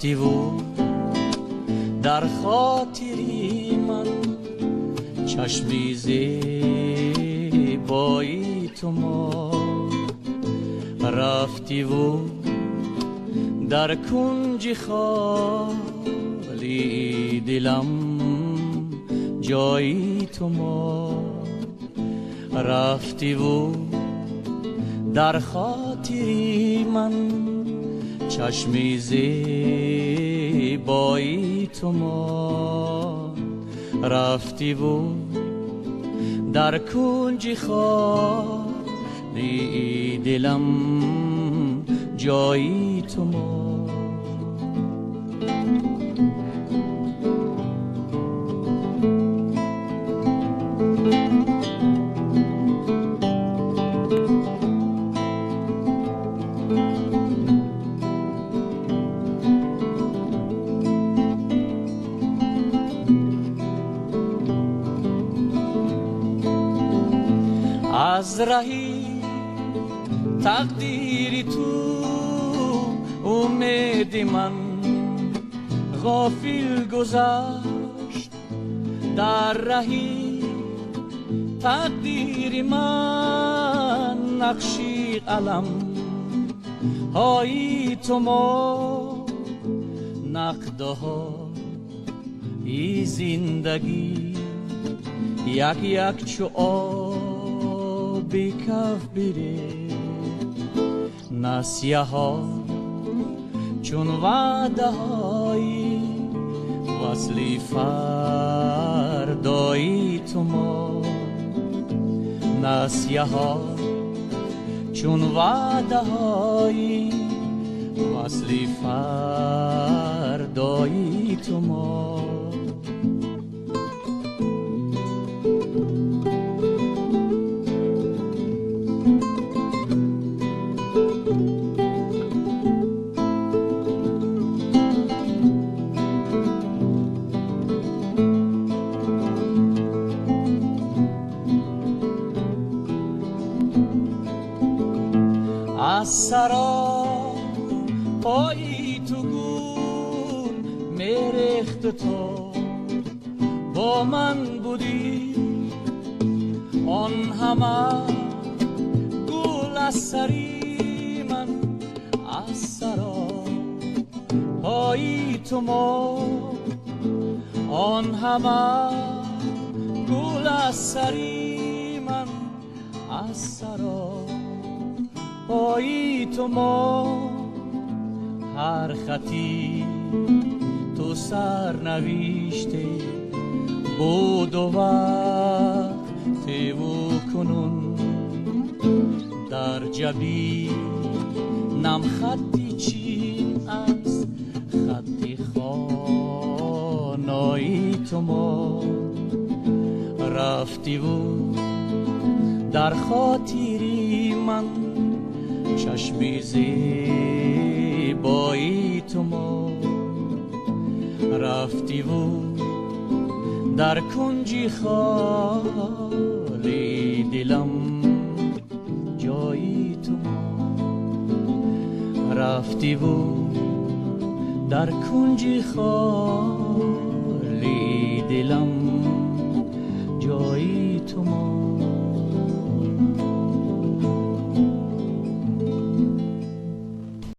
رفتی و در خاطری من چشمی زیبایی تو ما رفتی و در کنج خالی دلم جایی تو ما رفتی و در خاطری من چشمی زیبایی تو ما رفتی و در کنج خالی دلم جایی تو ما از رهی تقدیری تو امید من غافل گذشت در رهی تقدیر من نقشی قلم های تو ما نقده ها ای زندگی یک یک چو آبی کف بیره نسیه ها چون وعده های وصلی فردایی تو ما نسیه ها چون وعده های وصلی فردایی تو ما از سرا پایی تو گل میرخت تو با من بودی آن همه گل از سری من از سرا پایی تو ما آن همه گل از سری من از سرا پایی تو ما هر خطی تو سر نوشته بود و وقت و کنون در جبی نم خطی چین از خطی خانایی تو ما رفتی و در خاطری من چشمی زیبایی تو ما رفتی و در کنج خالی دلم جایی تو ما رفتی و در کنج خالی